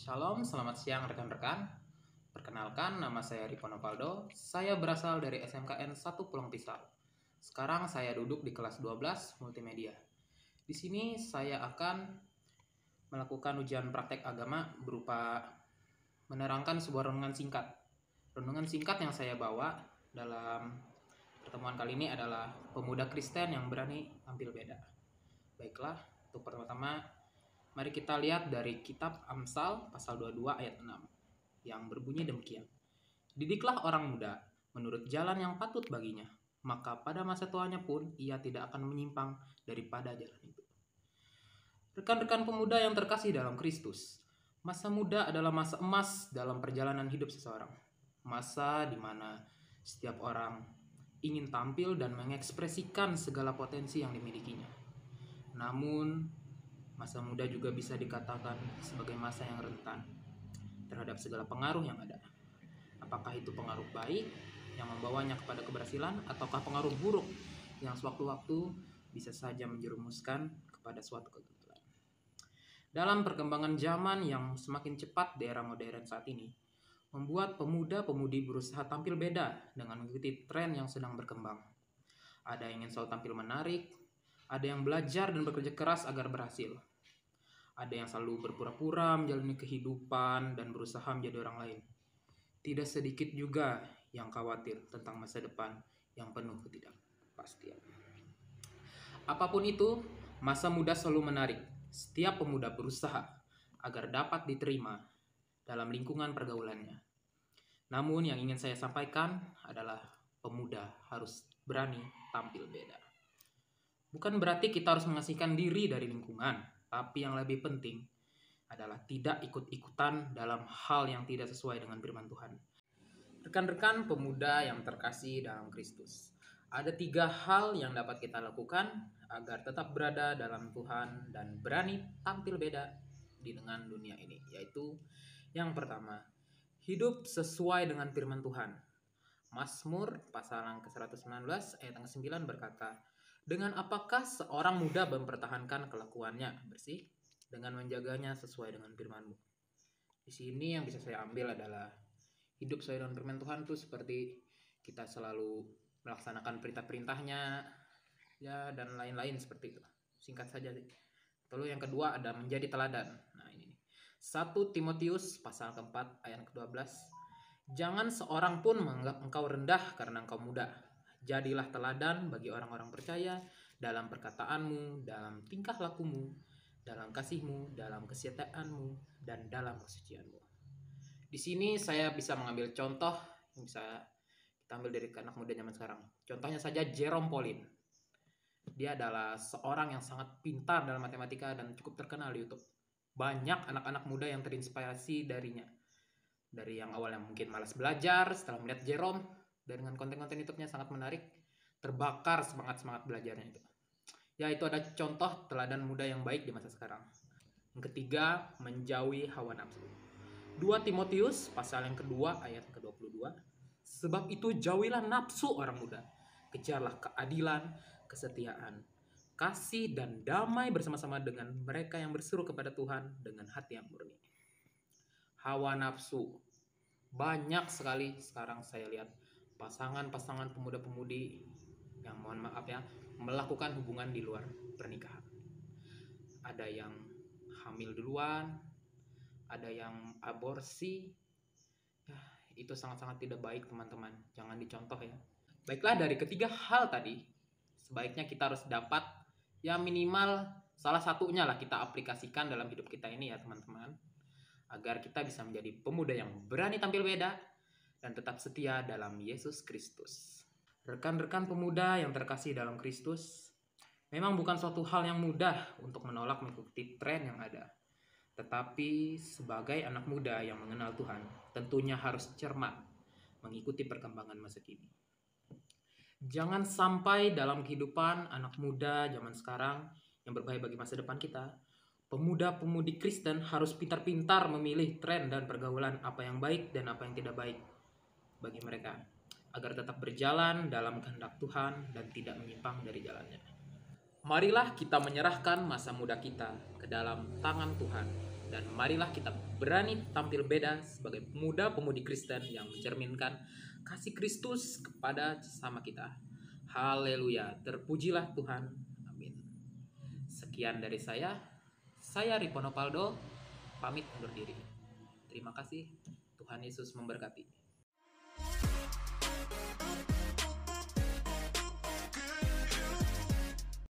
Shalom, selamat siang rekan-rekan. Perkenalkan, nama saya Ripo Nopaldo. Saya berasal dari SMKN 1 Pulang Pisau. Sekarang saya duduk di kelas 12 Multimedia. Di sini saya akan melakukan ujian praktek agama berupa menerangkan sebuah renungan singkat. Renungan singkat yang saya bawa dalam pertemuan kali ini adalah pemuda Kristen yang berani tampil beda. Baiklah, untuk pertama-tama mari kita lihat dari kitab Amsal pasal 22 ayat 6 yang berbunyi demikian. Didiklah orang muda menurut jalan yang patut baginya, maka pada masa tuanya pun ia tidak akan menyimpang daripada jalan itu. Rekan-rekan pemuda yang terkasih dalam Kristus, masa muda adalah masa emas dalam perjalanan hidup seseorang. Masa di mana setiap orang ingin tampil dan mengekspresikan segala potensi yang dimilikinya. Namun, masa muda juga bisa dikatakan sebagai masa yang rentan terhadap segala pengaruh yang ada. Apakah itu pengaruh baik yang membawanya kepada keberhasilan, ataukah pengaruh buruk yang sewaktu-waktu bisa saja menjerumuskan kepada suatu kegagalan. Dalam perkembangan zaman yang semakin cepat di era modern saat ini, membuat pemuda-pemudi berusaha tampil beda dengan mengikuti tren yang sedang berkembang. Ada yang ingin selalu tampil menarik, ada yang belajar dan bekerja keras agar berhasil. Ada yang selalu berpura-pura menjalani kehidupan dan berusaha menjadi orang lain. Tidak sedikit juga yang khawatir tentang masa depan yang penuh ketidakpastian. Apapun itu, masa muda selalu menarik. Setiap pemuda berusaha agar dapat diterima dalam lingkungan pergaulannya. Namun yang ingin saya sampaikan adalah pemuda harus berani tampil beda. Bukan berarti kita harus mengasingkan diri dari lingkungan, tapi yang lebih penting adalah tidak ikut-ikutan dalam hal yang tidak sesuai dengan firman Tuhan. Rekan-rekan pemuda yang terkasih dalam Kristus, ada 3 hal yang dapat kita lakukan agar tetap berada dalam Tuhan dan berani tampil beda di dengan dunia ini, yaitu yang pertama, hidup sesuai dengan firman Tuhan. Mazmur pasal yang ke-119 ayat yang ke-9 berkata, dengan apakah seorang muda mempertahankan kelakuannya bersih? Dengan menjaganya sesuai dengan firman-Mu. Di sini yang bisa saya ambil adalah hidup sesuai dengan firman Tuhan itu seperti kita selalu melaksanakan perintah-perintahnya, ya, dan lain-lain seperti itu. Singkat saja sih. Lalu yang kedua ada menjadi teladan. Nah ini 1 Timotius pasal keempat ayat ke-12. Jangan seorang pun menganggap engkau rendah karena engkau muda. Jadilah teladan bagi orang-orang percaya dalam perkataanmu, dalam tingkah lakumu, dalam kasihmu, dalam kesetiaanmu, dan dalam kesucianmu. Di sini saya bisa mengambil contoh yang bisa kita ambil dari anak muda zaman sekarang. Contohnya saja Jerome Pauline. Dia adalah seorang yang sangat pintar dalam matematika dan cukup terkenal di YouTube. Banyak anak-anak muda yang terinspirasi darinya. Dari yang awalnya mungkin malas belajar, setelah melihat Jerome, dan dengan konten-konten YouTube-nya sangat menarik, terbakar semangat-semangat belajarnya itu. Ya, itu ada contoh teladan muda yang baik di masa sekarang. Yang ketiga, menjauhi hawa nafsu. 2 Timotius pasal yang kedua ayat ke-22. Sebab itu jauhilah nafsu orang muda. Kejarlah keadilan, kesetiaan, kasih dan damai bersama-sama dengan mereka yang berseru kepada Tuhan dengan hati yang murni. Hawa nafsu. Banyak sekali sekarang saya lihat pasangan-pasangan pemuda-pemudi yang mohon maaf ya, melakukan hubungan di luar pernikahan. Ada yang hamil duluan, ada yang aborsi. Ya, itu sangat-sangat tidak baik teman-teman. Jangan dicontoh ya. Baiklah, dari ketiga hal tadi, sebaiknya kita harus dapat ya minimal salah satunya lah kita aplikasikan dalam hidup kita ini ya teman-teman. Agar kita bisa menjadi pemuda yang berani tampil beda dan tetap setia dalam Yesus Kristus. Rekan-rekan pemuda yang terkasih dalam Kristus, memang bukan suatu hal yang mudah untuk menolak mengikuti tren yang ada. Tetapi sebagai anak muda yang mengenal Tuhan, tentunya harus cermat mengikuti perkembangan masa kini. Jangan sampai dalam kehidupan anak muda zaman sekarang yang berbahaya bagi masa depan kita, pemuda-pemudi Kristen harus pintar-pintar memilih tren dan pergaulan apa yang baik dan apa yang tidak baik bagi mereka, agar tetap berjalan dalam kehendak Tuhan dan tidak menyimpang dari jalannya. Marilah kita menyerahkan masa muda kita ke dalam tangan Tuhan Dan marilah kita berani tampil beda sebagai pemuda-pemudi Kristen yang mencerminkan kasih Kristus kepada sesama kita. Haleluya, terpujilah Tuhan. Amin. Sekian dari saya Ripono Paldo, pamit undur diri. Terima kasih, Tuhan Yesus memberkati.